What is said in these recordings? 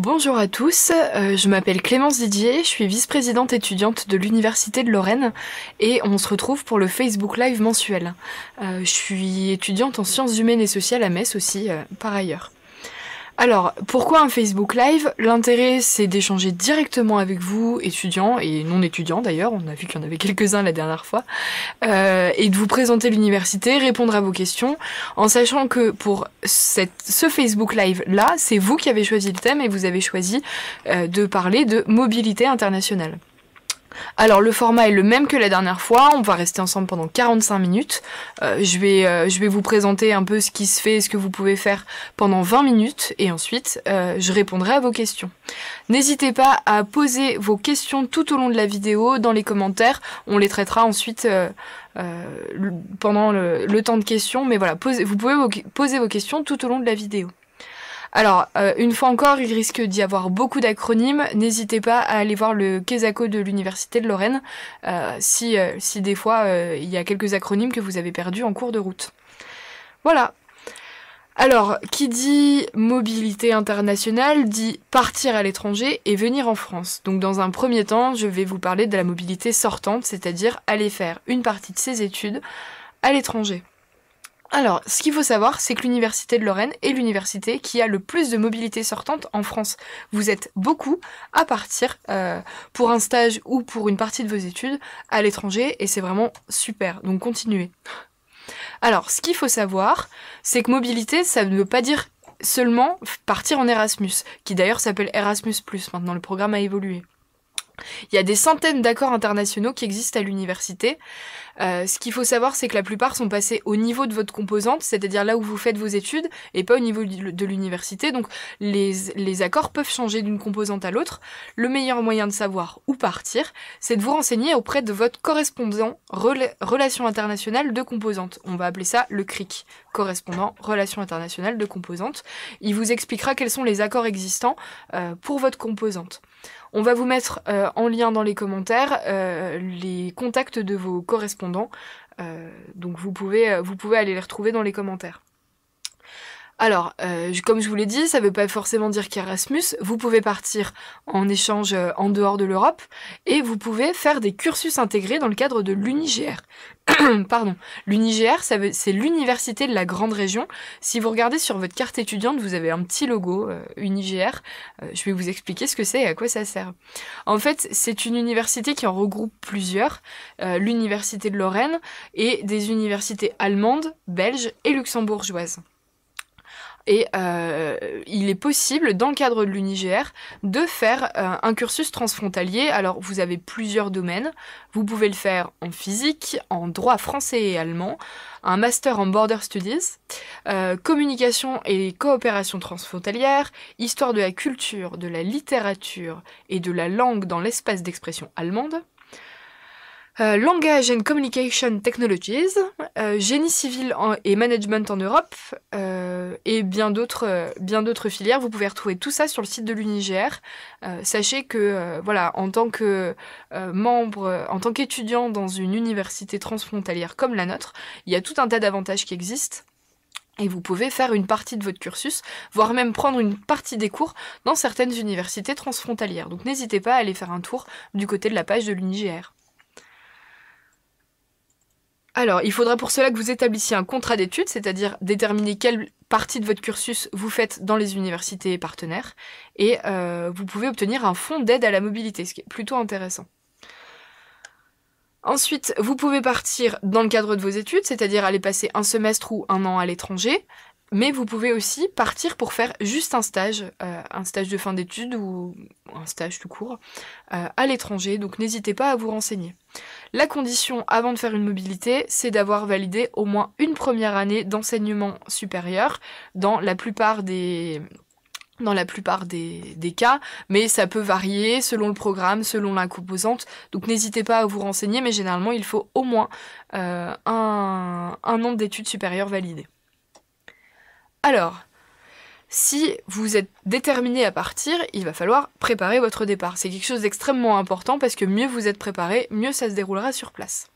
Bonjour à tous, je m'appelle Clémence Didier, je suis vice-présidente étudiante de l'Université de Lorraine et on se retrouve pour le Facebook Live mensuel. Je suis étudiante en sciences humaines et sociales à Metz aussi, par ailleurs. Alors, pourquoi un Facebook Live? L'intérêt, c'est d'échanger directement avec vous, étudiants et non étudiants d'ailleurs, on a vu qu'il y en avait quelques-uns la dernière fois, et de vous présenter l'université, répondre à vos questions, en sachant que pour ce Facebook Live-là, c'est vous qui avez choisi le thème et vous avez choisi de parler de mobilité internationale. Alors le format est le même que la dernière fois, on va rester ensemble pendant 45 minutes. Je vais vous présenter un peu ce qui se fait et ce que vous pouvez faire pendant 20 minutes et ensuite je répondrai à vos questions. N'hésitez pas à poser vos questions tout au long de la vidéo dans les commentaires, on les traitera ensuite pendant le temps de questions, mais voilà, vous pouvez poser vos questions tout au long de la vidéo. Alors, une fois encore, il risque d'y avoir beaucoup d'acronymes. N'hésitez pas à aller voir le Quesaco de l'Université de Lorraine si des fois il y a quelques acronymes que vous avez perdus en cours de route. Voilà. Alors, qui dit mobilité internationale dit partir à l'étranger et venir en France. Donc dans un premier temps, je vais vous parler de la mobilité sortante, c'est-à-dire aller faire une partie de ses études à l'étranger. Alors, ce qu'il faut savoir, c'est que l'Université de Lorraine est l'université qui a le plus de mobilité sortante en France. Vous êtes beaucoup à partir pour un stage ou pour une partie de vos études à l'étranger et c'est vraiment super, donc continuez. Alors, ce qu'il faut savoir, c'est que mobilité, ça ne veut pas dire seulement partir en Erasmus, qui d'ailleurs s'appelle Erasmus+, maintenant le programme a évolué. Il y a des centaines d'accords internationaux qui existent à l'université. Ce qu'il faut savoir, c'est que la plupart sont passés au niveau de votre composante, c'est-à-dire là où vous faites vos études, et pas au niveau de l'université. Donc les accords peuvent changer d'une composante à l'autre. Le meilleur moyen de savoir où partir, c'est de vous renseigner auprès de votre correspondant Relations internationales de composantes. On va appeler ça le CRIC, correspondant Relations internationales de composantes. Il vous expliquera quels sont les accords existants pour votre composante. On va vous mettre en lien dans les commentaires les contacts de vos correspondants, donc vous pouvez aller les retrouver dans les commentaires. Alors, comme je vous l'ai dit, ça ne veut pas forcément dire qu'Erasmus, vous pouvez partir en échange en dehors de l'Europe, et vous pouvez faire des cursus intégrés dans le cadre de l'UniGR. Pardon, l'UniGR, c'est l'université de la grande région. Si vous regardez sur votre carte étudiante, vous avez un petit logo UniGR. Je vais vous expliquer ce que c'est et à quoi ça sert. En fait, c'est une université qui en regroupe plusieurs, l'université de Lorraine et des universités allemandes, belges et luxembourgeoises. Et il est possible, dans le cadre de l'UniGR, de faire un cursus transfrontalier. Alors, vous avez plusieurs domaines. Vous pouvez le faire en physique, en droit français et allemand, un master en Border Studies, communication et coopération transfrontalière, histoire de la culture, de la littérature et de la langue dans l'espace d'expression allemande, Language and Communication Technologies, Génie civil et management en Europe, et bien d'autres filières. Vous pouvez retrouver tout ça sur le site de l'UniGR. Sachez que, voilà, en tant que membre, en tant qu'étudiant dans une université transfrontalière comme la nôtre, il y a tout un tas d'avantages qui existent. Et vous pouvez faire une partie de votre cursus, voire même prendre une partie des cours dans certaines universités transfrontalières. Donc n'hésitez pas à aller faire un tour du côté de la page de l'UniGR. Alors, il faudra pour cela que vous établissiez un contrat d'études, c'est-à-dire déterminer quelle partie de votre cursus vous faites dans les universités partenaires, et vous pouvez obtenir un fonds d'aide à la mobilité, ce qui est plutôt intéressant. Ensuite, vous pouvez partir dans le cadre de vos études, c'est-à-dire aller passer un semestre ou un an à l'étranger, mais vous pouvez aussi partir pour faire juste un stage de fin d'études ou un stage tout court, à l'étranger, donc n'hésitez pas à vous renseigner. La condition avant de faire une mobilité, c'est d'avoir validé au moins une première année d'enseignement supérieur dans la plupart des cas, mais ça peut varier selon le programme, selon la composante, donc n'hésitez pas à vous renseigner, mais généralement il faut au moins un an d'études supérieures validées. Alors, si vous êtes déterminé à partir, il va falloir préparer votre départ. C'est quelque chose d'extrêmement important parce que mieux vous êtes préparé, mieux ça se déroulera sur place.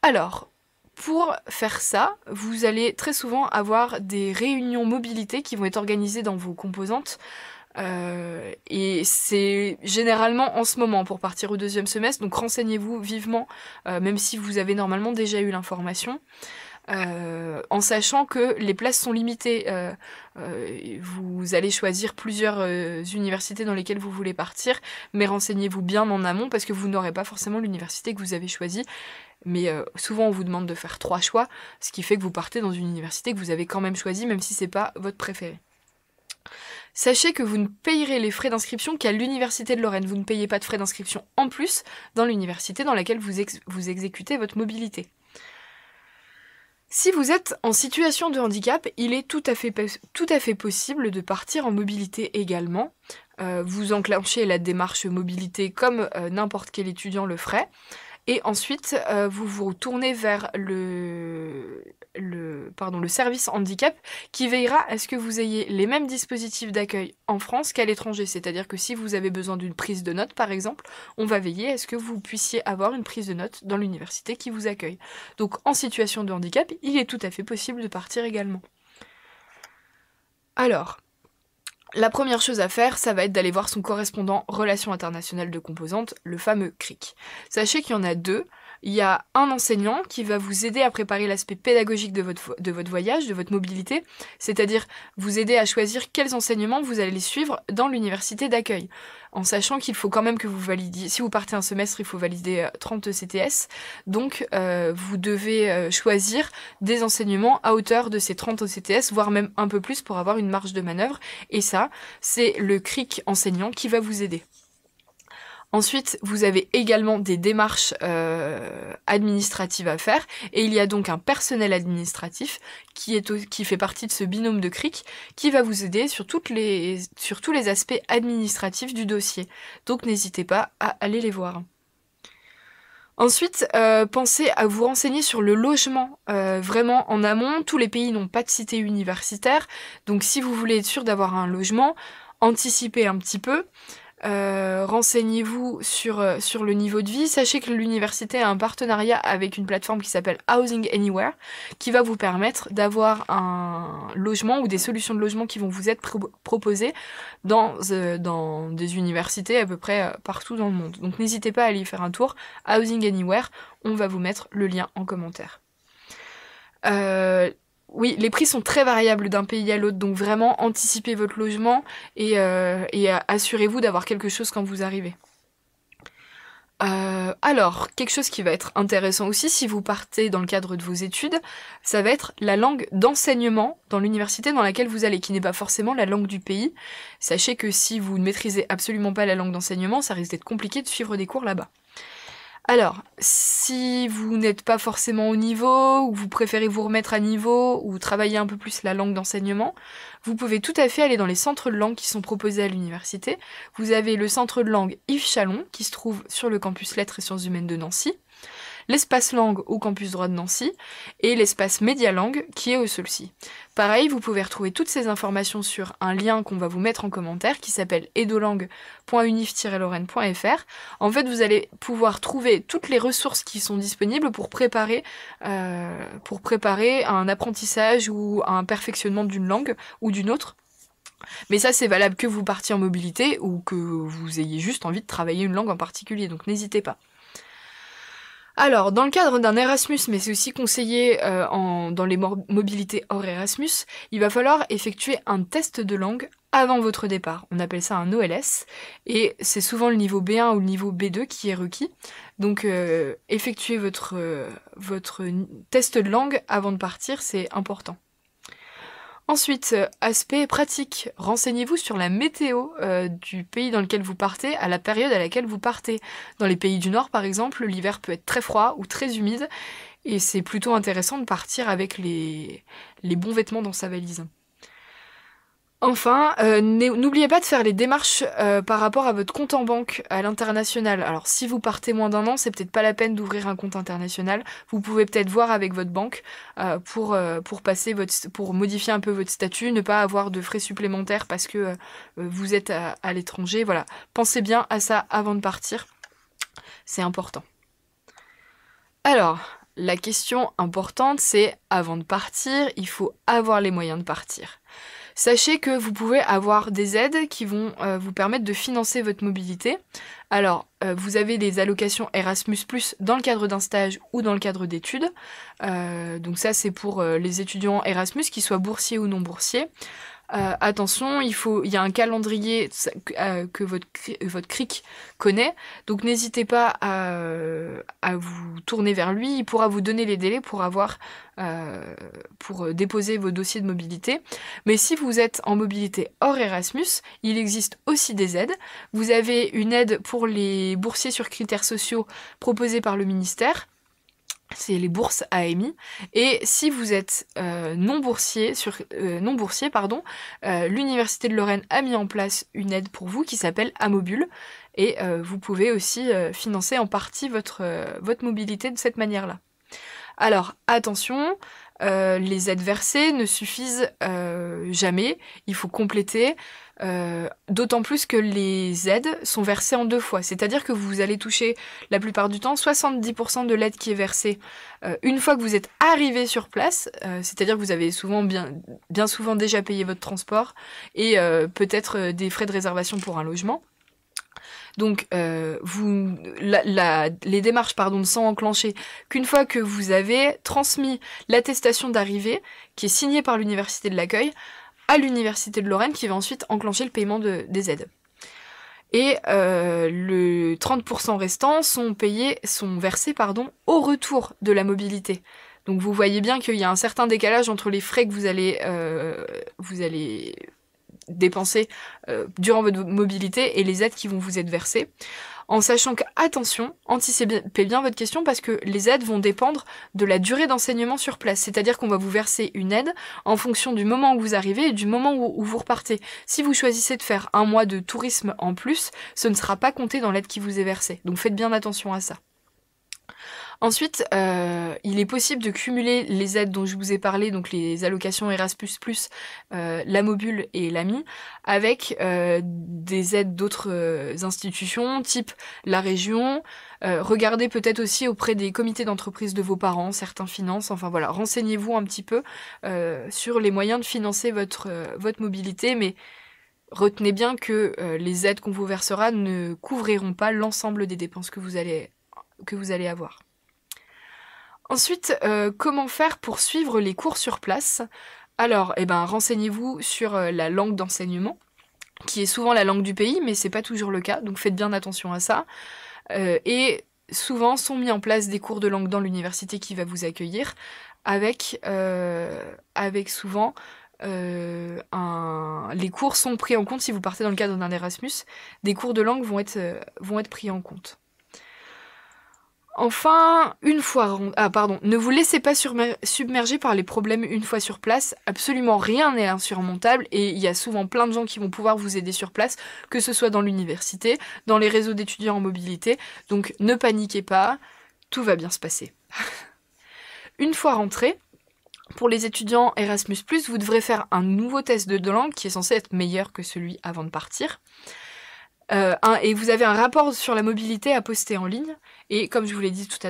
Alors, pour faire ça, vous allez très souvent avoir des réunions mobilité qui vont être organisées dans vos composantes Et c'est généralement en ce moment pour partir au 2e semestre, donc renseignez-vous vivement, même si vous avez normalement déjà eu l'information. En sachant que les places sont limitées. Vous allez choisir plusieurs universités dans lesquelles vous voulez partir, mais renseignez-vous bien en amont parce que vous n'aurez pas forcément l'université que vous avez choisie. Mais souvent on vous demande de faire 3 choix, ce qui fait que vous partez dans une université que vous avez quand même choisie, même si c'est pas votre préférée. Sachez que vous ne payerez les frais d'inscription qu'à l'Université de Lorraine. Vous ne payez pas de frais d'inscription en plus dans l'université dans laquelle vous exécutez votre mobilité. Si vous êtes en situation de handicap, il est tout à fait possible de partir en mobilité également. Vous enclenchez la démarche mobilité comme n'importe quel étudiant le ferait. Et ensuite, vous vous tournez vers le service handicap qui veillera à ce que vous ayez les mêmes dispositifs d'accueil en France qu'à l'étranger. C'est-à-dire que si vous avez besoin d'une prise de notes, par exemple, on va veiller à ce que vous puissiez avoir une prise de notes dans l'université qui vous accueille. Donc en situation de handicap, il est tout à fait possible de partir également. Alors, la première chose à faire, ça va être d'aller voir son correspondant Relations internationales de composantes, le fameux CRIC. Sachez qu'il y en a 2. Il y a un enseignant qui va vous aider à préparer l'aspect pédagogique de votre voyage, de votre mobilité, c'est-à-dire vous aider à choisir quels enseignements vous allez suivre dans l'université d'accueil. En sachant qu'il faut quand même que vous validiez, si vous partez un semestre, il faut valider 30 ECTS, donc vous devez choisir des enseignements à hauteur de ces 30 ECTS, voire même un peu plus pour avoir une marge de manœuvre, et ça, c'est le CRIC enseignant qui va vous aider. Ensuite, vous avez également des démarches administratives à faire, et il y a donc un personnel administratif qui fait partie de ce binôme de CRIC, qui va vous aider sur tous les aspects administratifs du dossier. Donc n'hésitez pas à aller les voir. Ensuite, pensez à vous renseigner sur le logement, vraiment en amont. Tous les pays n'ont pas de cité universitaire, donc si vous voulez être sûr d'avoir un logement, anticipez un petit peu. Renseignez-vous sur le niveau de vie. Sachez que l'université a un partenariat avec une plateforme qui s'appelle Housing Anywhere, qui va vous permettre d'avoir un logement ou des solutions de logement qui vont vous être proposées dans des universités à peu près partout dans le monde. Donc n'hésitez pas à aller y faire un tour. Housing Anywhere, on va vous mettre le lien en commentaire. Oui, les prix sont très variables d'un pays à l'autre, donc vraiment anticipez votre logement et assurez-vous d'avoir quelque chose quand vous arrivez. Alors, quelque chose qui va être intéressant aussi si vous partez dans le cadre de vos études, ça va être la langue d'enseignement dans l'université dans laquelle vous allez, qui n'est pas forcément la langue du pays. Sachez que si vous ne maîtrisez absolument pas la langue d'enseignement, ça risque d'être compliqué de suivre des cours là-bas. Alors, si vous n'êtes pas forcément au niveau, ou vous préférez vous remettre à niveau, ou travailler un peu plus la langue d'enseignement, vous pouvez tout à fait aller dans les centres de langue qui sont proposés à l'université. Vous avez le centre de langue Yves Chalon, qui se trouve sur le campus Lettres et Sciences Humaines de Nancy, l'espace langue au campus droit de Nancy, et l'espace média langue qui est au Saulcy. Pareil, vous pouvez retrouver toutes ces informations sur un lien qu'on va vous mettre en commentaire qui s'appelle edolang.unif-lorraine.fr. En fait, vous allez pouvoir trouver toutes les ressources qui sont disponibles pour préparer un apprentissage ou un perfectionnement d'une langue ou d'une autre. Mais ça, c'est valable que vous partiez en mobilité ou que vous ayez juste envie de travailler une langue en particulier, donc n'hésitez pas. Alors, dans le cadre d'un Erasmus, mais c'est aussi conseillé dans les mobilités hors Erasmus, il va falloir effectuer un test de langue avant votre départ. On appelle ça un OLS, et c'est souvent le niveau B1 ou le niveau B2 qui est requis. Donc, effectuer votre test de langue avant de partir, c'est important. Ensuite, aspect pratique, renseignez-vous sur la météo du pays dans lequel vous partez à la période à laquelle vous partez. Dans les pays du Nord, par exemple, l'hiver peut être très froid ou très humide, et c'est plutôt intéressant de partir avec les bons vêtements dans sa valise. Enfin, n'oubliez pas de faire les démarches par rapport à votre compte en banque à l'international. Alors si vous partez moins d'1 an, c'est peut-être pas la peine d'ouvrir un compte international. Vous pouvez peut-être voir avec votre banque pour modifier un peu votre statut, ne pas avoir de frais supplémentaires parce que vous êtes à l'étranger. Voilà, pensez bien à ça avant de partir, c'est important. Alors, la question importante, c'est avant de partir, il faut avoir les moyens de partir. Sachez que vous pouvez avoir des aides qui vont vous permettre de financer votre mobilité. Alors, vous avez des allocations Erasmus+, dans le cadre d'un stage ou dans le cadre d'études. Donc ça, c'est pour les étudiants Erasmus, qu'ils soient boursiers ou non boursiers. Attention, il y a un calendrier que votre CRIC connaît, donc n'hésitez pas à vous tourner vers lui, il pourra vous donner les délais pour déposer vos dossiers de mobilité. Mais si vous êtes en mobilité hors Erasmus, il existe aussi des aides. Vous avez une aide pour les boursiers sur critères sociaux proposée par le ministère. C'est les bourses AMI. Et si vous êtes non boursier, l'Université de Lorraine a mis en place une aide pour vous qui s'appelle Amobule. Et vous pouvez aussi financer en partie votre mobilité de cette manière-là. Alors, attention, les aides versées ne suffisent jamais. Il faut compléter. D'autant plus que les aides sont versées en 2 fois. C'est-à-dire que vous allez toucher la plupart du temps 70% de l'aide qui est versée une fois que vous êtes arrivé sur place. C'est-à-dire que vous avez bien souvent déjà payé votre transport et peut-être des frais de réservation pour un logement. Donc les démarches ne sont enclenchées qu'une fois que vous avez transmis l'attestation d'arrivée qui est signée par l'université de l'accueil à l'Université de Lorraine qui va ensuite enclencher le paiement des aides. Et le 30% restant sont versés au retour de la mobilité. Donc vous voyez bien qu'il y a un certain décalage entre les frais que vous allez dépenser durant votre mobilité et les aides qui vont vous être versées. En sachant que, attention, anticipez bien votre question parce que les aides vont dépendre de la durée d'enseignement sur place. C'est-à-dire qu'on va vous verser une aide en fonction du moment où vous arrivez et du moment où vous repartez. Si vous choisissez de faire 1 mois de tourisme en plus, ce ne sera pas compté dans l'aide qui vous est versée. Donc faites bien attention à ça. Ensuite, il est possible de cumuler les aides dont je vous ai parlé, donc les allocations Erasmus+, l'Amobule et l'AMI, avec des aides d'autres institutions, type la région. Regardez peut-être aussi auprès des comités d'entreprise de vos parents, certains financent, enfin voilà, renseignez-vous un petit peu sur les moyens de financer votre mobilité, mais retenez bien que les aides qu'on vous versera ne couvriront pas l'ensemble des dépenses que vous allez avoir. Ensuite, comment faire pour suivre les cours sur place? Alors, renseignez-vous sur la langue d'enseignement, qui est souvent la langue du pays, mais c'est pas toujours le cas, donc faites bien attention à ça. Et souvent sont mis en place des cours de langue dans l'université qui va vous accueillir, avec souvent les cours sont pris en compte si vous partez dans le cadre d'un Erasmus. Des cours de langue vont être pris en compte. Enfin, ne vous laissez pas submerger par les problèmes une fois sur place. Absolument rien n'est insurmontable et il y a souvent plein de gens qui vont pouvoir vous aider sur place, que ce soit dans l'université, dans les réseaux d'étudiants en mobilité. Donc ne paniquez pas, tout va bien se passer. Une fois rentré, pour les étudiants Erasmus+, vous devrez faire un nouveau test de langue qui est censé être meilleur que celui avant de partir. Et vous avez un rapport sur la mobilité à poster en ligne. Et comme je vous l'ai dit tout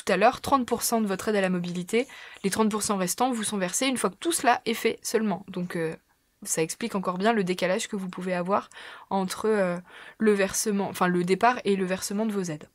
à l'heure, 30% de votre aide à la mobilité, les 30% restants vous sont versés une fois que tout cela est fait seulement. Donc ça explique encore bien le décalage que vous pouvez avoir entre le départ et le versement de vos aides.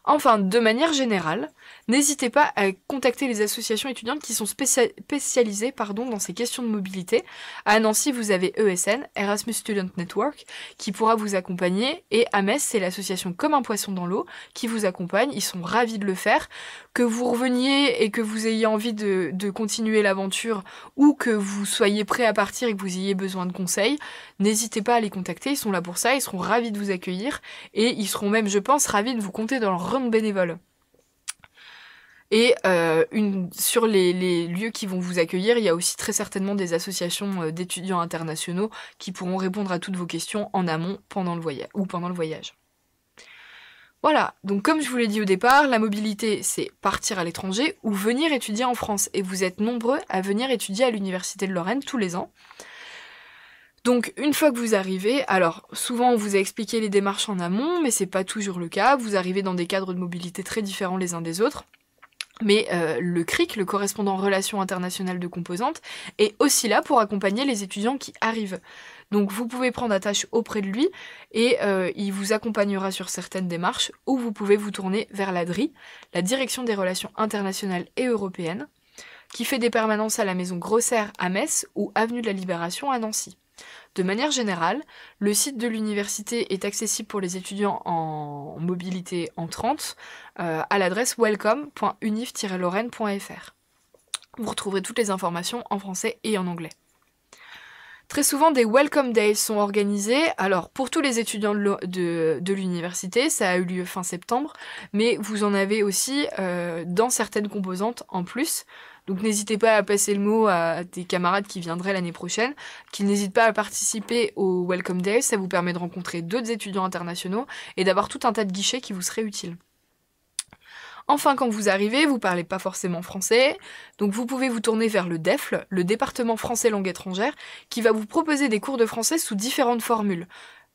Enfin, de manière générale, n'hésitez pas à contacter les associations étudiantes qui sont spécialisées dans ces questions de mobilité. À Nancy, vous avez ESN, Erasmus Student Network, qui pourra vous accompagner. Et à Metz, c'est l'association Comme un poisson dans l'eau qui vous accompagne. Ils sont ravis de le faire. Que vous reveniez et que vous ayez envie de continuer l'aventure ou que vous soyez prêt à partir et que vous ayez besoin de conseils, n'hésitez pas à les contacter. Ils sont là pour ça, ils seront ravis de vous accueillir et ils seront même, je pense, ravis de vous compter dans leur rang bénévole. Et sur les lieux qui vont vous accueillir, il y a aussi très certainement des associations d'étudiants internationaux qui pourront répondre à toutes vos questions en amont pendant le voyage. Voilà, donc comme je vous l'ai dit au départ, la mobilité c'est partir à l'étranger ou venir étudier en France. Et vous êtes nombreux à venir étudier à l'Université de Lorraine tous les ans. Donc une fois que vous arrivez, alors souvent on vous a expliqué les démarches en amont, mais c'est pas toujours le cas. Vous arrivez dans des cadres de mobilité très différents les uns des autres. Mais le CRIC, le correspondant Relations internationales de composantes, est aussi là pour accompagner les étudiants qui arrivent. Donc vous pouvez prendre attache auprès de lui et il vous accompagnera sur certaines démarches, ou vous pouvez vous tourner vers la DRI, la Direction des Relations internationales et européennes, qui fait des permanences à la maison Grosserre à Metz ou avenue de la Libération à Nancy. De manière générale, le site de l'université est accessible pour les étudiants en mobilité entrante à l'adresse welcome.unif-lorraine.fr. Vous retrouverez toutes les informations en français et en anglais. Très souvent, des Welcome Days sont organisés. Alors, pour tous les étudiants de l'université, ça a eu lieu fin septembre, mais vous en avez aussi dans certaines composantes en plus. Donc n'hésitez pas à passer le mot à des camarades qui viendraient l'année prochaine, qu'ils n'hésitent pas à participer au Welcome Days, ça vous permet de rencontrer d'autres étudiants internationaux et d'avoir tout un tas de guichets qui vous seraient utiles. Enfin, quand vous arrivez, vous parlez pas forcément français, donc vous pouvez vous tourner vers le DEFL, le département français langue étrangère, qui va vous proposer des cours de français sous différentes formules.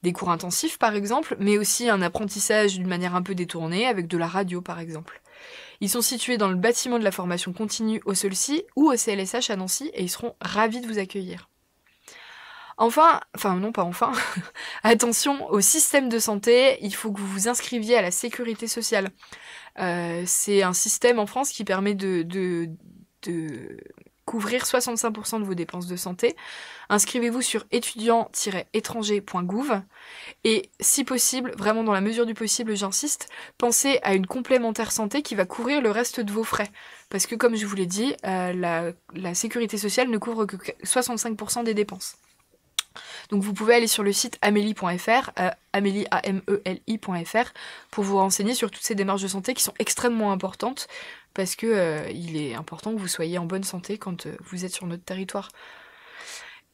Des cours intensifs par exemple, mais aussi un apprentissage d'une manière un peu détournée, avec de la radio par exemple. Ils sont situés dans le bâtiment de la formation continue au Seulcy ou au CLSH à Nancy et ils seront ravis de vous accueillir. Attention au système de santé, il faut que vous vous inscriviez à la sécurité sociale. C'est un système en France qui permet de couvrir 65% de vos dépenses de santé. Inscrivez-vous sur étudiant-étranger.gouv et si possible, vraiment dans la mesure du possible, j'insiste, pensez à une complémentaire santé qui va couvrir le reste de vos frais. Parce que comme je vous l'ai dit, la sécurité sociale ne couvre que 65% des dépenses. Donc vous pouvez aller sur le site amélie.fr, ameli.fr, pour vous renseigner sur toutes ces démarches de santé qui sont extrêmement importantes, parce que il est important que vous soyez en bonne santé quand vous êtes sur notre territoire.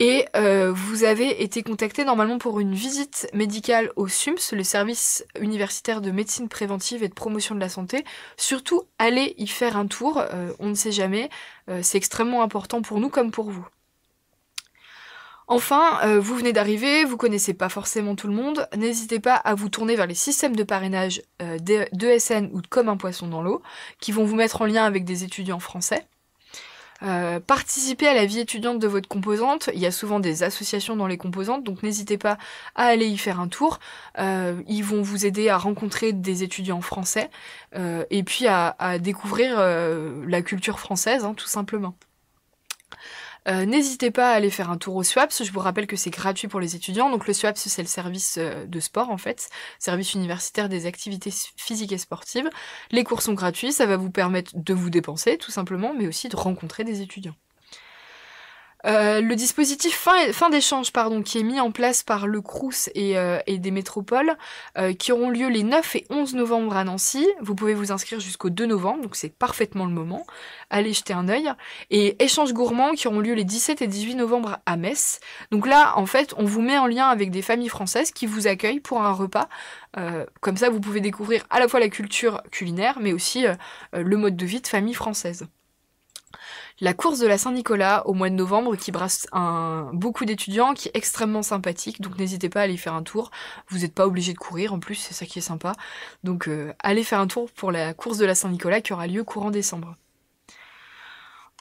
Et vous avez été contacté normalement pour une visite médicale au SUMS, le service universitaire de médecine préventive et de promotion de la santé. Surtout, allez y faire un tour, on ne sait jamais, c'est extrêmement important pour nous comme pour vous. Enfin, vous venez d'arriver, vous connaissez pas forcément tout le monde, n'hésitez pas à vous tourner vers les systèmes de parrainage d'ESN ou de Comme un poisson dans l'eau, qui vont vous mettre en lien avec des étudiants français. Participez à la vie étudiante de votre composante, il y a souvent des associations dans les composantes, donc n'hésitez pas à aller y faire un tour. Ils vont vous aider à rencontrer des étudiants français, et puis à découvrir la culture française, hein, tout simplement. N'hésitez pas à aller faire un tour au SWAPS, je vous rappelle que c'est gratuit pour les étudiants, donc le SWAPS c'est le service de sport en fait, service universitaire des activités physiques et sportives. Les cours sont gratuits, ça va vous permettre de vous dépenser tout simplement, mais aussi de rencontrer des étudiants. Le dispositif fin d'échange qui est mis en place par le Crous et des métropoles qui auront lieu les 9 et 11 novembre à Nancy. Vous pouvez vous inscrire jusqu'au 2 novembre, donc c'est parfaitement le moment. Allez jeter un œil. Et échanges gourmands qui auront lieu les 17 et 18 novembre à Metz. Donc là, en fait, on vous met en lien avec des familles françaises qui vous accueillent pour un repas. Comme ça, vous pouvez découvrir à la fois la culture culinaire, mais aussi le mode de vie de famille française. La course de la Saint-Nicolas au mois de novembre qui brasse beaucoup d'étudiants, qui est extrêmement sympathique, donc n'hésitez pas à aller faire un tour. Vous n'êtes pas obligé de courir, en plus c'est ça qui est sympa. Donc allez faire un tour pour la course de la Saint-Nicolas qui aura lieu courant décembre.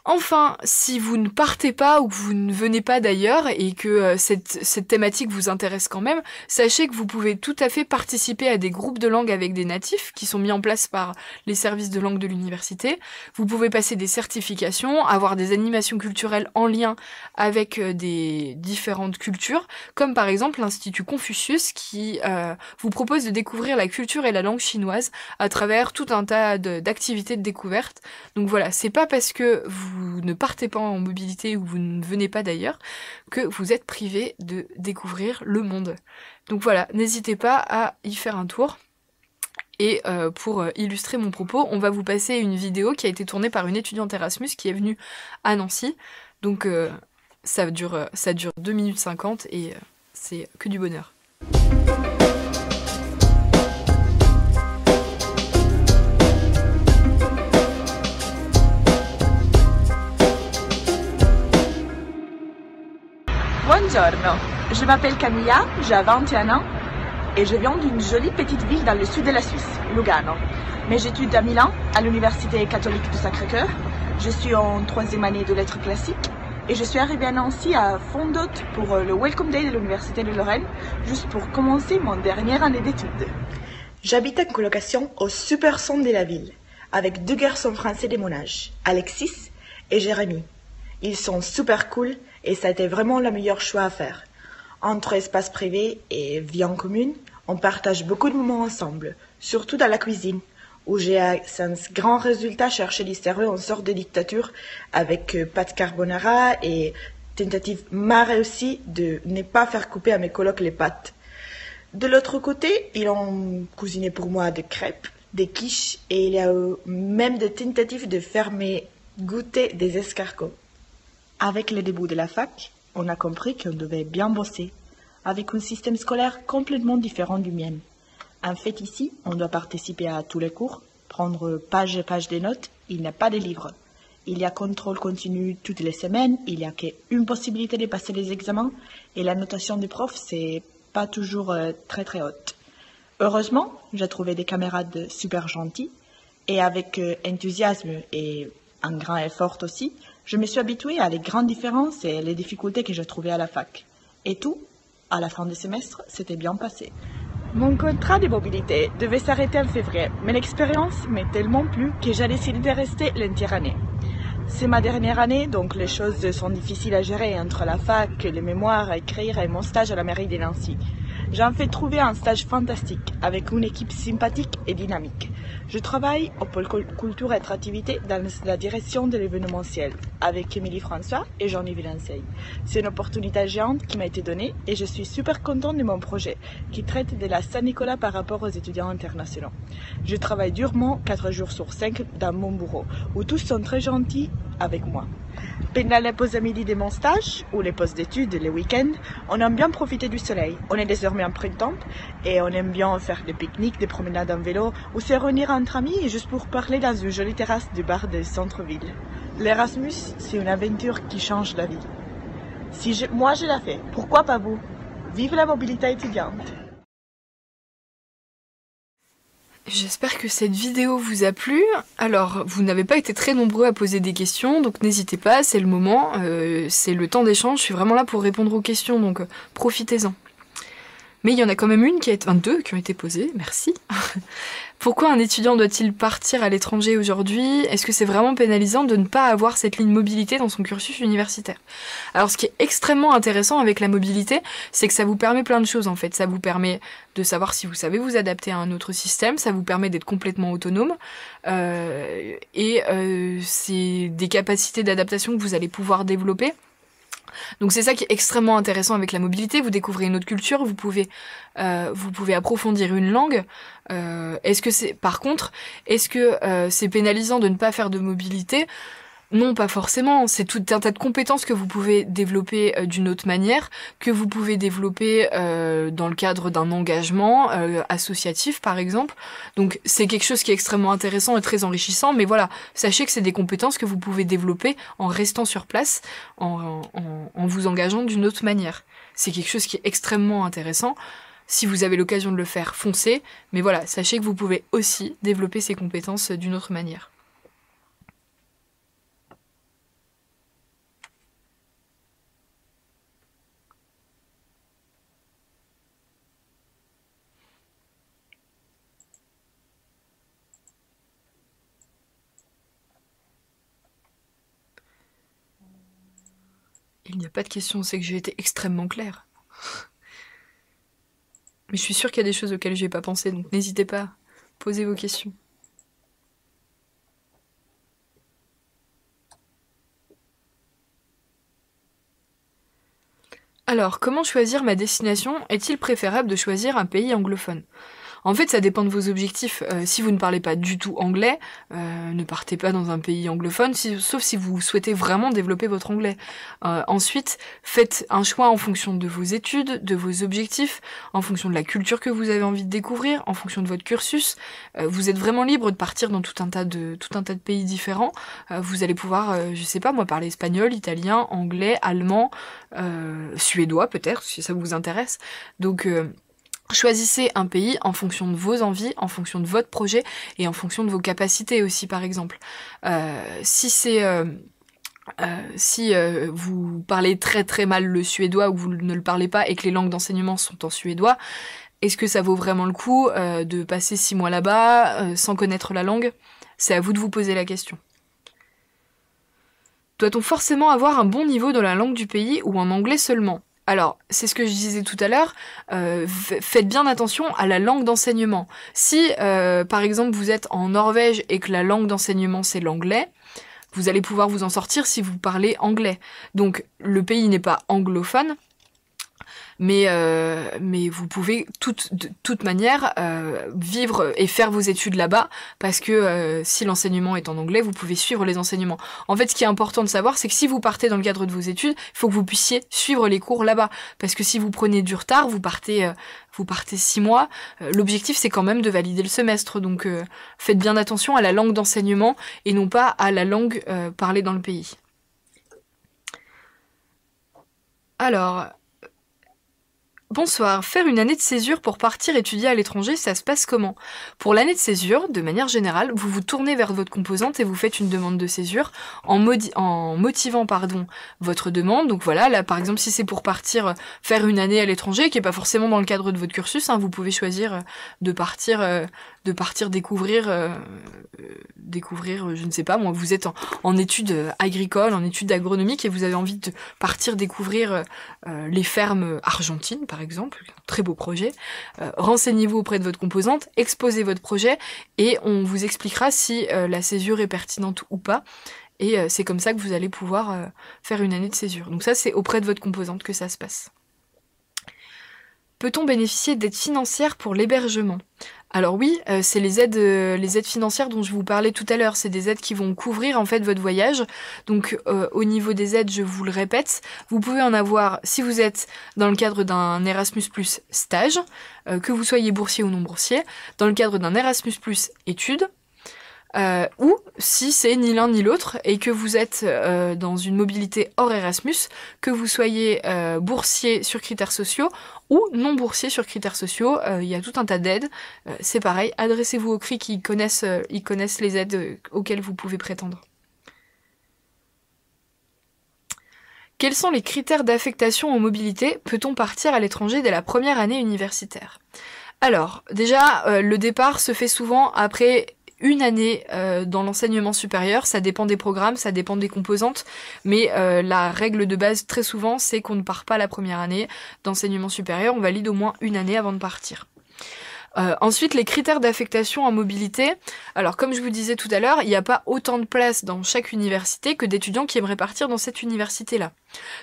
Enfin, si vous ne partez pas ou que vous ne venez pas d'ailleurs et que cette thématique vous intéresse quand même, sachez que vous pouvez tout à fait participer à des groupes de langue avec des natifs qui sont mis en place par les services de langue de l'université. Vous pouvez passer des certifications, avoir des animations culturelles en lien avec des différentes cultures, comme par exemple l'Institut Confucius qui vous propose de découvrir la culture et la langue chinoise à travers tout un tas d'activités de découverte. Donc voilà, c'est pas parce que vous ne partez pas en mobilité ou vous ne venez pas d'ailleurs que vous êtes privé de découvrir le monde. Donc voilà, n'hésitez pas à y faire un tour. Et pour illustrer mon propos, on va vous passer une vidéo qui a été tournée par une étudiante Erasmus qui est venue à Nancy. Donc ça dure 2 minutes 50 et c'est que du bonheur. Buongiorno, je m'appelle Camilla, j'ai 21 ans et je viens d'une jolie petite ville dans le sud de la Suisse, Lugano. Mais j'étudie à Milan, à l'Université catholique du Sacré-Cœur. Je suis en 3e année de lettres classiques et je suis arrivée à Nancy à fond d'août pour le Welcome Day de l'Université de Lorraine, juste pour commencer mon dernière année d'études. J'habite en colocation au super centre de la ville, avec 2 garçons français de mon âge, Alexis et Jérémy. Ils sont super cool et ça a été vraiment le meilleur choix à faire. Entre espace privé et vie en commune, on partage beaucoup de moments ensemble, surtout dans la cuisine, où j'ai un grand résultat chercher des cerveaux en sorte de dictature avec pâte carbonara et tentative mal réussie de ne pas faire couper à mes colocs les pâtes. De l'autre côté, ils ont cuisiné pour moi des crêpes, des quiches et il y a eu même des tentatives de faire goûter des escargots. Avec le début de la fac, on a compris qu'on devait bien bosser, avec un système scolaire complètement différent du mien. En fait, ici, on doit participer à tous les cours, prendre page et page des notes, il n'y a pas de livres. Il y a contrôle continu toutes les semaines, il n'y a qu'une possibilité de passer les examens, et la notation des profs, c'est pas toujours très très haute. Heureusement, j'ai trouvé des camarades super gentils, et avec enthousiasme et un grand effort aussi, je me suis habituée à les grandes différences et les difficultés que j'ai trouvées à la fac. Et tout, à la fin du semestre, s'était bien passé. Mon contrat de mobilité devait s'arrêter en février, mais l'expérience m'est tellement plu que j'ai décidé de rester l'entière année. C'est ma dernière année, donc les choses sont difficiles à gérer entre la fac, les mémoires à écrire et mon stage à la mairie de Nancy. J'ai en fait trouvé un stage fantastique, avec une équipe sympathique et dynamique. Je travaille au pôle culture et créativité dans la direction de l'événementiel, avec Émilie François et Jean-Yves Lanceil. C'est une opportunité géante qui m'a été donnée et je suis super contente de mon projet, qui traite de la Saint-Nicolas par rapport aux étudiants internationaux. Je travaille durement 4 jours sur 5 dans mon bureau, où tous sont très gentils avec moi. Pendant les pauses à midi de mon stage, ou les pauses d'études, les week-ends, on aime bien profiter du soleil. On est désormais en printemps et on aime bien faire des pique-niques, des promenades en vélo ou se réunir entre amis juste pour parler dans une jolie terrasse du bar du centre-ville. L'Erasmus, c'est une aventure qui change la vie. Moi, je l'ai fait. Pourquoi pas vous? Vive la mobilité étudiante! J'espère que cette vidéo vous a plu. Alors, vous n'avez pas été très nombreux à poser des questions, donc n'hésitez pas, c'est le moment, c'est le temps d'échange, je suis vraiment là pour répondre aux questions, donc profitez-en. Mais il y en a quand même deux qui ont été posées, merci. Pourquoi un étudiant doit-il partir à l'étranger aujourd'hui? Est-ce que c'est vraiment pénalisant de ne pas avoir cette ligne mobilité dans son cursus universitaire? Alors ce qui est extrêmement intéressant avec la mobilité, c'est que ça vous permet plein de choses en fait. Ça vous permet de savoir si vous savez vous adapter à un autre système, ça vous permet d'être complètement autonome, c'est des capacités d'adaptation que vous allez pouvoir développer. Donc c'est ça qui est extrêmement intéressant avec la mobilité, vous découvrez une autre culture, vous pouvez approfondir une langue. Par contre, est-ce que c'est pénalisant de ne pas faire de mobilité? Non, pas forcément. C'est tout un tas de compétences que vous pouvez développer d'une autre manière, que vous pouvez développer dans le cadre d'un engagement associatif, par exemple. Donc, c'est quelque chose qui est extrêmement intéressant et très enrichissant. Mais voilà, sachez que c'est des compétences que vous pouvez développer en restant sur place, en vous engageant d'une autre manière. C'est quelque chose qui est extrêmement intéressant. Si vous avez l'occasion de le faire, foncez. Mais voilà, sachez que vous pouvez aussi développer ces compétences d'une autre manière. Il n'y a pas de question, c'est que j'ai été extrêmement claire. Mais je suis sûre qu'il y a des choses auxquelles j'ai pas pensé, donc n'hésitez pas, posez vos questions. Alors, comment choisir ma destination? Est-il préférable de choisir un pays anglophone? En fait, ça dépend de vos objectifs. Si vous ne parlez pas du tout anglais, ne partez pas dans un pays anglophone, sauf si vous souhaitez vraiment développer votre anglais. Ensuite, faites un choix en fonction de vos études, de vos objectifs, en fonction de la culture que vous avez envie de découvrir, en fonction de votre cursus. Vous êtes vraiment libre de partir dans tout un tas de pays différents. Vous allez pouvoir, je sais pas moi, parler espagnol, italien, anglais, allemand, suédois peut-être, si ça vous intéresse. Donc Choisissez un pays en fonction de vos envies, en fonction de votre projet et en fonction de vos capacités aussi, par exemple. Si vous parlez très très mal le suédois ou que vous ne le parlez pas et que les langues d'enseignement sont en suédois, est-ce que ça vaut vraiment le coup de passer 6 mois là-bas sans connaître la langue? C'est à vous de vous poser la question. Doit-on forcément avoir un bon niveau dans la langue du pays ou en anglais seulement? Alors, c'est ce que je disais tout à l'heure, faites bien attention à la langue d'enseignement. Si, par exemple, vous êtes en Norvège et que la langue d'enseignement c'est l'anglais, vous allez pouvoir vous en sortir si vous parlez anglais. Donc, le pays n'est pas anglophone, mais vous pouvez de toute manière vivre et faire vos études là-bas, parce que si l'enseignement est en anglais, vous pouvez suivre les enseignements. En fait, ce qui est important de savoir, c'est que si vous partez dans le cadre de vos études, il faut que vous puissiez suivre les cours là-bas, parce que si vous prenez du retard, vous partez 6 mois, l'objectif c'est quand même de valider le semestre, donc faites bien attention à la langue d'enseignement et non pas à la langue parlée dans le pays. Alors... Bonsoir, faire une année de césure pour partir étudier à l'étranger, ça se passe comment? Pour l'année de césure, de manière générale, vous vous tournez vers votre composante et vous faites une demande de césure en motivant votre demande. Donc voilà, là par exemple si c'est pour partir faire une année à l'étranger, qui n'est pas forcément dans le cadre de votre cursus, vous pouvez choisir de partir découvrir, je ne sais pas moi, vous êtes en études agricoles, en études agronomiques et vous avez envie de partir découvrir les fermes argentines par exemple, un très beau projet. Renseignez-vous auprès de votre composante, exposez votre projet et on vous expliquera si la césure est pertinente ou pas. Et c'est comme ça que vous allez pouvoir faire une année de césure. Donc ça c'est auprès de votre composante que ça se passe. Peut-on bénéficier d'aides financières pour l'hébergement? Alors oui, c'est les aides financières dont je vous parlais tout à l'heure. C'est des aides qui vont couvrir en fait votre voyage. Donc au niveau des aides, je vous le répète, vous pouvez en avoir si vous êtes dans le cadre d'un Erasmus+ stage, que vous soyez boursier ou non boursier, dans le cadre d'un Erasmus+ études, ou si c'est ni l'un ni l'autre et que vous êtes dans une mobilité hors Erasmus, que vous soyez boursier sur critères sociaux ou non boursier sur critères sociaux, il y a tout un tas d'aides. C'est pareil, adressez-vous aux CRI qui connaissent les aides auxquelles vous pouvez prétendre. Quels sont les critères d'affectation en mobilité? Peut-on partir à l'étranger dès la première année universitaire? Alors, déjà, le départ se fait souvent après une année dans l'enseignement supérieur, ça dépend des programmes, ça dépend des composantes, mais la règle de base très souvent c'est qu'on ne part pas la première année d'enseignement supérieur, on valide au moins une année avant de partir. Ensuite, les critères d'affectation en mobilité. Alors, comme je vous disais tout à l'heure, il n'y a pas autant de places dans chaque université que d'étudiants qui aimeraient partir dans cette université-là.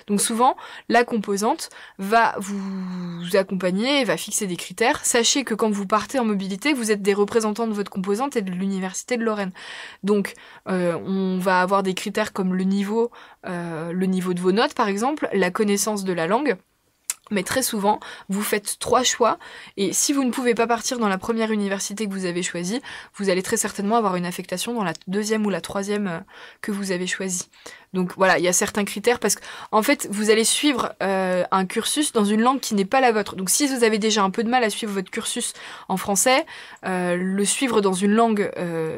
Donc souvent, la composante va vous accompagner et va fixer des critères. Sachez que quand vous partez en mobilité, vous êtes des représentants de votre composante et de l'université de Lorraine. Donc, on va avoir des critères comme le niveau de vos notes, par exemple, la connaissance de la langue. Mais très souvent, vous faites 3 choix, et si vous ne pouvez pas partir dans la première université que vous avez choisie, vous allez très certainement avoir une affectation dans la deuxième ou la troisième que vous avez choisie. Donc voilà, il y a certains critères, parce qu'en fait, vous allez suivre un cursus dans une langue qui n'est pas la vôtre. Donc si vous avez déjà un peu de mal à suivre votre cursus en français, le suivre dans une langue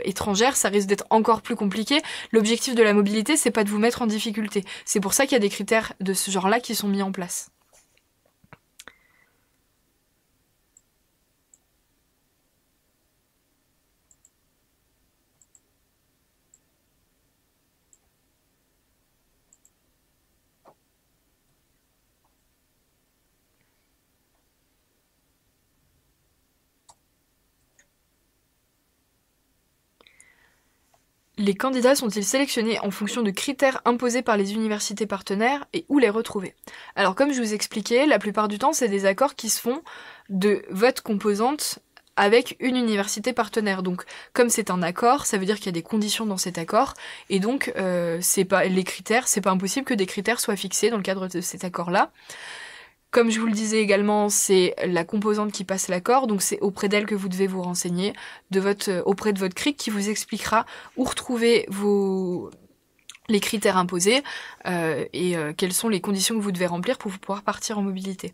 étrangère, ça risque d'être encore plus compliqué. L'objectif de la mobilité, c'est pas de vous mettre en difficulté. C'est pour ça qu'il y a des critères de ce genre-là qui sont mis en place. Les candidats sont-ils sélectionnés en fonction de critères imposés par les universités partenaires et où les retrouver? Alors comme je vous expliquais, la plupart du temps c'est des accords qui se font de votre composante avec une université partenaire. Donc comme c'est un accord, ça veut dire qu'il y a des conditions dans cet accord, et donc c'est pas impossible que des critères soient fixés dans le cadre de cet accord-là. Comme je vous le disais également, c'est la composante qui passe l'accord, donc c'est auprès d'elle que vous devez vous renseigner, auprès de votre CRIC qui vous expliquera où retrouver vos les critères imposés et quelles sont les conditions que vous devez remplir pour pouvoir partir en mobilité.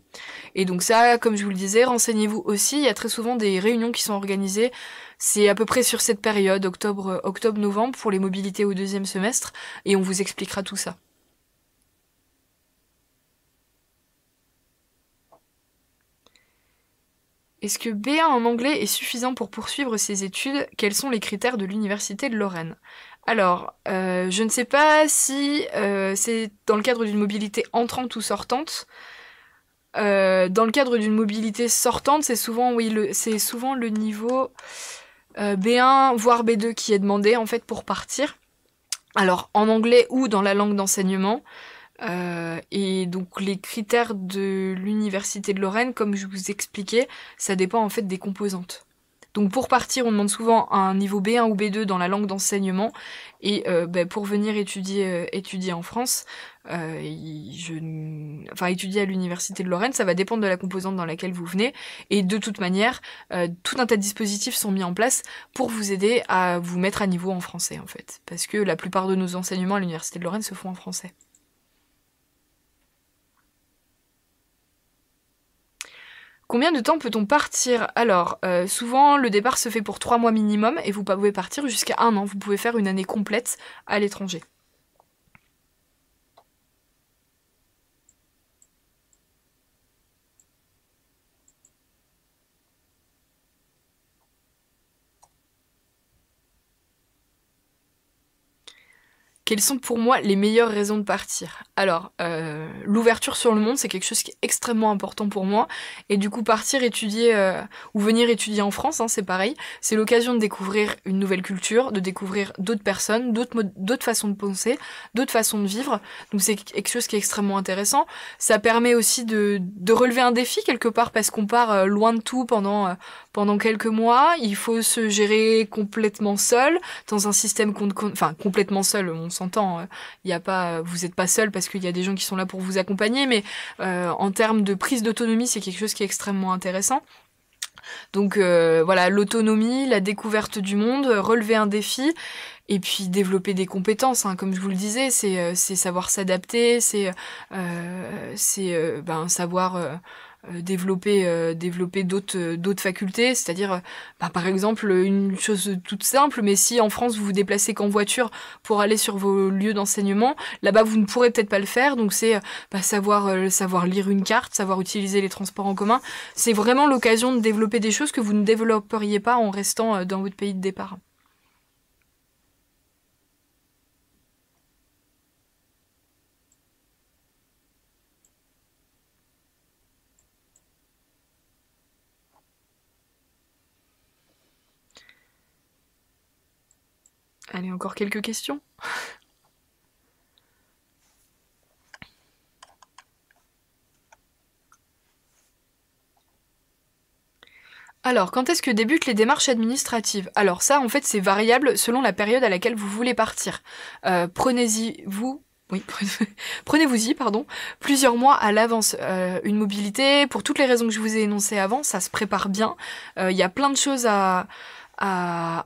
Et donc ça, comme je vous le disais, renseignez-vous aussi, il y a très souvent des réunions qui sont organisées, c'est à peu près sur cette période, octobre-novembre, pour les mobilités au 2e semestre, et on vous expliquera tout ça. Est-ce que B1 en anglais est suffisant pour poursuivre ses études? Quels sont les critères de l'Université de Lorraine? Alors, je ne sais pas si c'est dans le cadre d'une mobilité entrante ou sortante. Dans le cadre d'une mobilité sortante, c'est souvent, c'est souvent le niveau B1 voire B2 qui est demandé en fait pour partir. Alors en anglais ou dans la langue d'enseignement. Et donc les critères de l'Université de Lorraine, comme je vous expliquais, ça dépend en fait des composantes. Donc pour partir, on demande souvent un niveau B1 ou B2 dans la langue d'enseignement. Et pour venir étudier en France, étudier à l'Université de Lorraine, ça va dépendre de la composante dans laquelle vous venez. Et de toute manière, tout un tas de dispositifs sont mis en place pour vous aider à vous mettre à niveau en français, en fait. Parce que la plupart de nos enseignements à l'Université de Lorraine se font en français. Combien de temps peut-on partir? Alors, souvent, le départ se fait pour 3 mois minimum, et vous pouvez partir jusqu'à 1 an. Vous pouvez faire une année complète à l'étranger. Quelles sont pour moi les meilleures raisons de partir? Alors, l'ouverture sur le monde, c'est quelque chose qui est extrêmement important pour moi. Et du coup, partir étudier ou venir étudier en France, hein, c'est pareil. C'est l'occasion de découvrir une nouvelle culture, de découvrir d'autres personnes, d'autres façons de penser, d'autres façons de vivre. Donc c'est quelque chose qui est extrêmement intéressant. Ça permet aussi de relever un défi quelque part parce qu'on part loin de tout pendant quelques mois. Il faut se gérer complètement seul dans un système complètement seul. On s'entend, vous n'êtes pas seul parce qu'il y a des gens qui sont là pour vous accompagner, mais en termes de prise d'autonomie, c'est quelque chose qui est extrêmement intéressant. Donc voilà, l'autonomie, la découverte du monde, relever un défi, et puis développer des compétences, hein, comme je vous le disais, c'est savoir s'adapter, c'est savoir développer d'autres facultés, c'est-à-dire par exemple une chose toute simple, mais si en France vous vous déplacez qu'en voiture pour aller sur vos lieux d'enseignement, là-bas vous ne pourrez peut-être pas le faire, donc c'est savoir lire une carte, savoir utiliser les transports en commun. C'est vraiment l'occasion de développer des choses que vous ne développeriez pas en restant dans votre pays de départ. Allez, encore quelques questions? Alors, quand est-ce que débutent les démarches administratives? Alors ça, en fait, c'est variable selon la période à laquelle vous voulez partir. Prenez-vous-y, plusieurs mois à l'avance. Une mobilité, pour toutes les raisons que je vous ai énoncées avant, ça se prépare bien. Il y a plein de choses à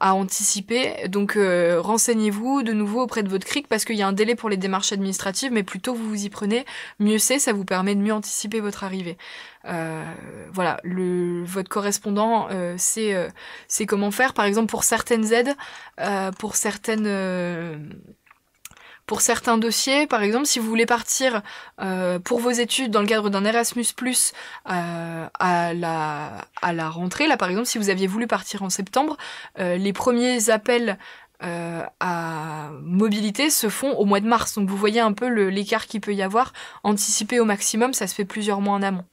anticiper, donc renseignez-vous de nouveau auprès de votre CRIC parce qu'il y a un délai pour les démarches administratives, mais plus tôt vous vous y prenez, mieux c'est, ça vous permet de mieux anticiper votre arrivée. Voilà, votre correspondant sait comment faire, par exemple pour certaines aides, pour certains dossiers, par exemple, si vous voulez partir pour vos études dans le cadre d'un Erasmus+, à la rentrée, là par exemple, si vous aviez voulu partir en septembre, les premiers appels à mobilité se font au mois de mars. Donc vous voyez un peu l'écart qu'il peut y avoir. Anticiper au maximum, ça se fait plusieurs mois en amont.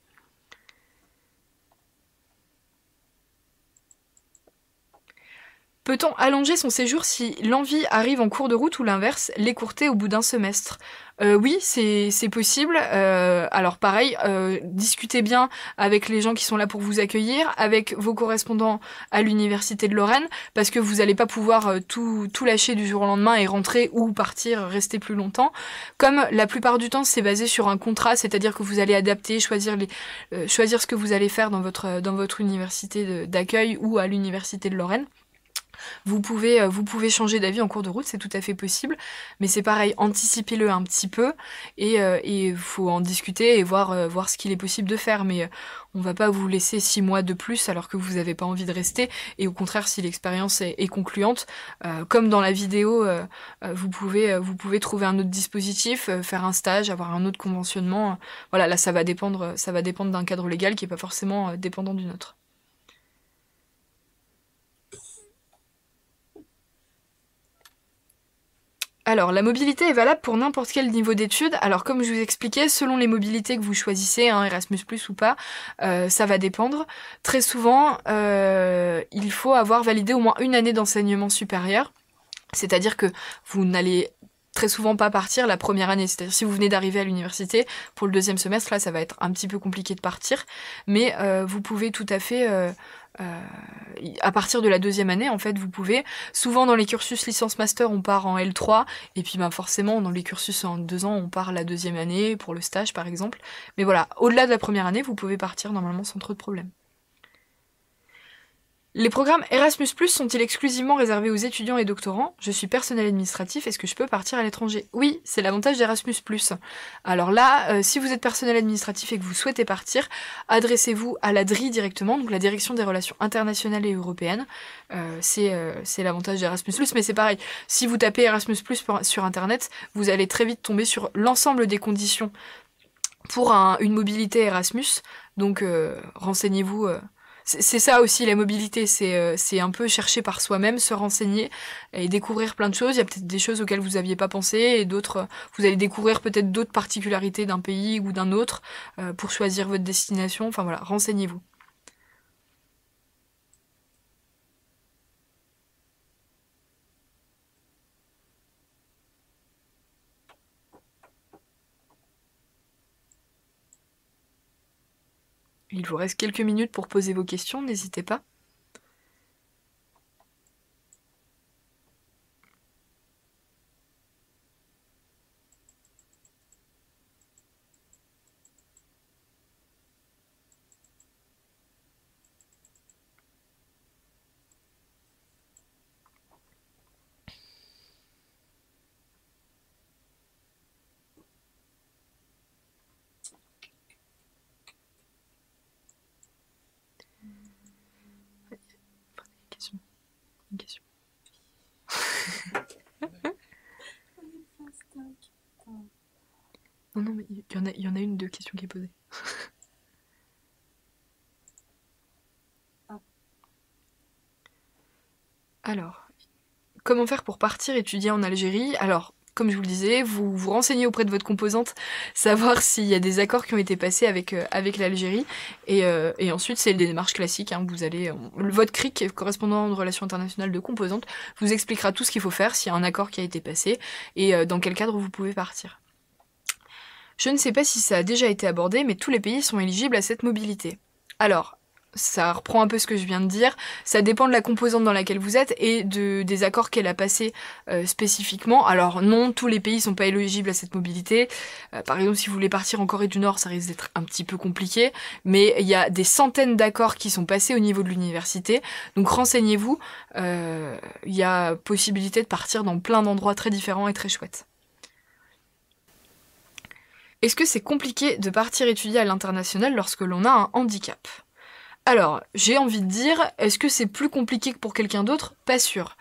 Peut-on allonger son séjour si l'envie arrive en cours de route ou l'inverse, l'écourter au bout d'un semestre? Oui, c'est possible. Alors pareil, discutez bien avec les gens qui sont là pour vous accueillir, avec vos correspondants à l'Université de Lorraine, parce que vous n'allez pas pouvoir tout lâcher du jour au lendemain et rentrer ou partir, rester plus longtemps. Comme la plupart du temps, c'est basé sur un contrat, c'est-à-dire que vous allez adapter, choisir ce que vous allez faire dans votre université d'accueil ou à l'Université de Lorraine. Vous pouvez changer d'avis en cours de route, c'est tout à fait possible, mais c'est pareil, anticipez-le un petit peu, et il faut en discuter et voir ce qu'il est possible de faire, mais on va pas vous laisser 6 mois de plus alors que vous n'avez pas envie de rester, et au contraire, si l'expérience est concluante, comme dans la vidéo, vous pouvez trouver un autre dispositif, faire un stage, avoir un autre conventionnement, voilà, là ça va dépendre d'un cadre légal qui est pas forcément dépendant du nôtre. Alors, la mobilité est valable pour n'importe quel niveau d'études. Alors, comme je vous expliquais, selon les mobilités que vous choisissez, hein, Erasmus+ ou pas, ça va dépendre. Très souvent, il faut avoir validé au moins une année d'enseignement supérieur. C'est-à-dire que vous n'allez très souvent pas partir la première année. C'est-à-dire si vous venez d'arriver à l'université, pour le deuxième semestre, là, ça va être un petit peu compliqué de partir. Mais vous pouvez tout à fait... à partir de la deuxième année, en fait, vous pouvez. Souvent, dans les cursus licence-master, on part en L3, et puis ben, forcément, dans les cursus en 2 ans, on part la deuxième année, pour le stage, par exemple. Mais voilà, au-delà de la première année, vous pouvez partir normalement sans trop de problèmes. Les programmes Erasmus+ sont-ils exclusivement réservés aux étudiants et doctorants? Je suis personnel administratif, est-ce que je peux partir à l'étranger? Oui, c'est l'avantage d'Erasmus+. Alors là, si vous êtes personnel administratif et que vous souhaitez partir, adressez-vous à la DRI directement, donc la Direction des Relations Internationales et Européennes. C'est l'avantage d'Erasmus+, mais c'est pareil. Si vous tapez Erasmus+ sur Internet, vous allez très vite tomber sur l'ensemble des conditions pour une mobilité Erasmus, donc renseignez-vous... C'est ça aussi la mobilité, c'est un peu chercher par soi-même, se renseigner et découvrir plein de choses. Il y a peut-être des choses auxquelles vous n'aviez pas pensé et d'autres, vous allez découvrir peut-être d'autres particularités d'un pays ou d'un autre pour choisir votre destination. Enfin voilà, renseignez-vous. Il vous reste quelques minutes pour poser vos questions, n'hésitez pas. Une question. Non, mais il y en a une de questions qui est posée. Alors, comment faire pour partir étudier en Algérie? Alors, comme je vous le disais, vous vous renseignez auprès de votre composante, savoir s'il y a des accords qui ont été passés avec l'Algérie, et ensuite c'est des démarches classiques, hein, vous allez, votre CRIC, correspondant de relations internationales de composante, vous expliquera tout ce qu'il faut faire s'il y a un accord qui a été passé, et dans quel cadre vous pouvez partir. Je ne sais pas si ça a déjà été abordé, mais tous les pays sont éligibles à cette mobilité. Alors, ça reprend un peu ce que je viens de dire, ça dépend de la composante dans laquelle vous êtes et des accords qu'elle a passés spécifiquement. Alors non, tous les pays sont pas éligibles à cette mobilité. Par exemple, si vous voulez partir en Corée du Nord, ça risque d'être un petit peu compliqué, mais il y a des centaines d'accords qui sont passés au niveau de l'université, donc renseignez-vous, il y a possibilité de partir dans plein d'endroits très différents et très chouettes. Est-ce que c'est compliqué de partir étudier à l'international lorsque l'on a un handicap? Alors, j'ai envie de dire, est-ce que c'est plus compliqué que pour quelqu'un d'autre? Pas sûr.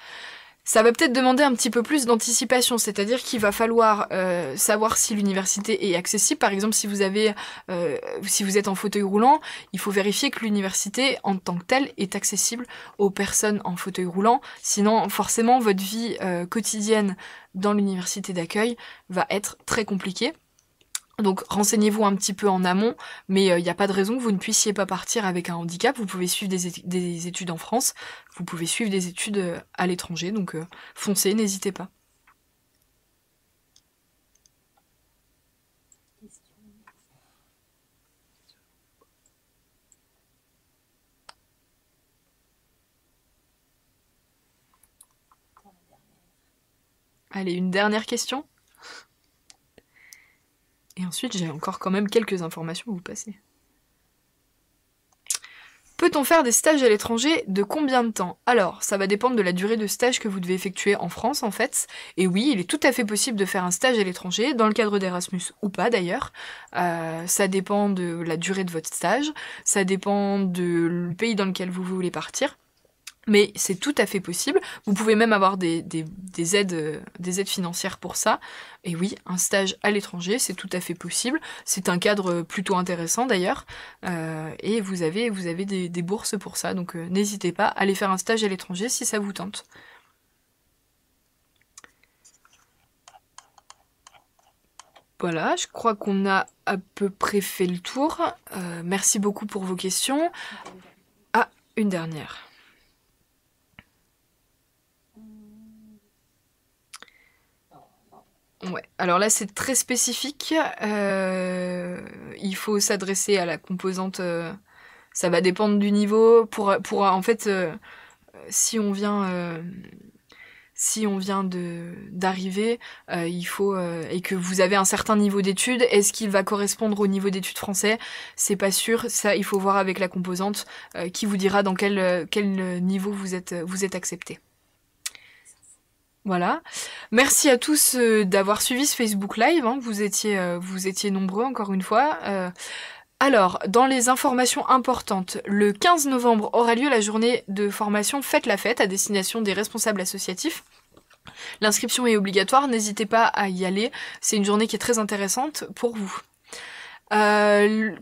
Ça va peut-être demander un petit peu plus d'anticipation, c'est-à-dire qu'il va falloir savoir si l'université est accessible. Par exemple, si vous êtes en fauteuil roulant, il faut vérifier que l'université en tant que telle est accessible aux personnes en fauteuil roulant. Sinon, forcément, votre vie quotidienne dans l'université d'accueil va être très compliquée. Donc renseignez-vous un petit peu en amont, mais il n'y a pas de raison que vous ne puissiez pas partir avec un handicap. Vous pouvez suivre des études en France, vous pouvez suivre des études à l'étranger, donc foncez, n'hésitez pas. Allez, une dernière question. Et ensuite, j'ai encore quand même quelques informations à vous passer. Peut-on faire des stages à l'étranger de combien de temps? Alors, ça va dépendre de la durée de stage que vous devez effectuer en France, en fait. Et oui, il est tout à fait possible de faire un stage à l'étranger, dans le cadre d'Erasmus ou pas d'ailleurs. Ça dépend de la durée de votre stage, ça dépend du pays dans lequel vous voulez partir. Mais c'est tout à fait possible. Vous pouvez même avoir des aides financières pour ça. Et oui, un stage à l'étranger, c'est tout à fait possible. C'est un cadre plutôt intéressant d'ailleurs. Et vous avez des bourses pour ça. Donc n'hésitez pas à aller faire un stage à l'étranger si ça vous tente. Voilà, je crois qu'on a à peu près fait le tour. Merci beaucoup pour vos questions. Ah, une dernière. Ouais, alors là c'est très spécifique, il faut s'adresser à la composante, ça va dépendre du niveau, en fait, si on vient d'arriver, il faut, et que vous avez un certain niveau d'études, est-ce qu'il va correspondre au niveau d'études français? C'est pas sûr, ça il faut voir avec la composante, qui vous dira dans quel niveau vous êtes accepté. Voilà. Merci à tous d'avoir suivi ce Facebook Live, hein. Vous étiez nombreux encore une fois. Alors, dans les informations importantes, le 15 novembre aura lieu la journée de formation Faites la fête à destination des responsables associatifs. L'inscription est obligatoire, n'hésitez pas à y aller, c'est une journée qui est très intéressante pour vous.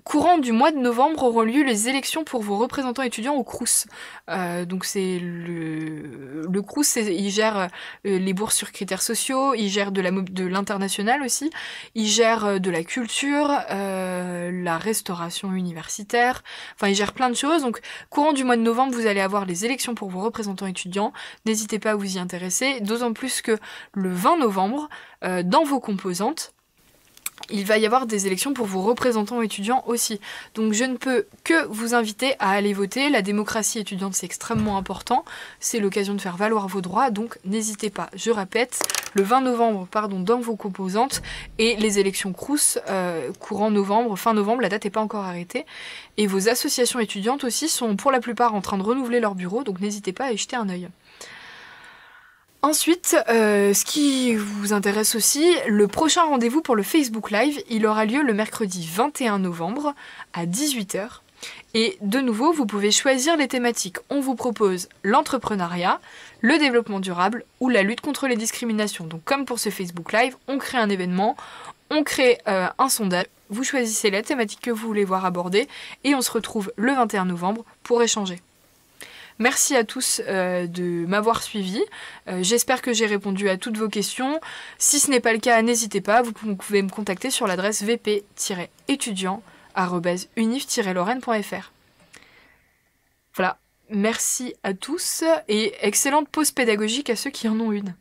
Courant du mois de novembre auront lieu les élections pour vos représentants étudiants au Crous. Donc c'est le Crous, il gère les bourses sur critères sociaux, il gère de l'international aussi, il gère de la culture, la restauration universitaire, enfin il gère plein de choses. Donc courant du mois de novembre, vous allez avoir les élections pour vos représentants étudiants. N'hésitez pas à vous y intéresser, d'autant plus que le 20 novembre, dans vos composantes, il va y avoir des élections pour vos représentants étudiants aussi. Donc je ne peux que vous inviter à aller voter. La démocratie étudiante, c'est extrêmement important. C'est l'occasion de faire valoir vos droits, donc n'hésitez pas. Je répète, le 20 novembre, dans vos composantes, et les élections Crous, courant novembre, fin novembre, la date n'est pas encore arrêtée. Et vos associations étudiantes aussi sont pour la plupart en train de renouveler leur bureau, donc n'hésitez pas à y jeter un œil. Ensuite, ce qui vous intéresse aussi, le prochain rendez-vous pour le Facebook Live, il aura lieu le mercredi 21 novembre à 18 h. Et de nouveau, vous pouvez choisir les thématiques. On vous propose l'entrepreneuriat, le développement durable ou la lutte contre les discriminations. Donc comme pour ce Facebook Live, on crée un événement, on crée un sondage, vous choisissez la thématique que vous voulez voir abordée et on se retrouve le 21 novembre pour échanger. Merci à tous de m'avoir suivi. J'espère que j'ai répondu à toutes vos questions. Si ce n'est pas le cas, n'hésitez pas, vous pouvez me contacter sur l'adresse vp-étudiant@unif-lorraine.fr. Voilà, merci à tous et excellente pause pédagogique à ceux qui en ont une.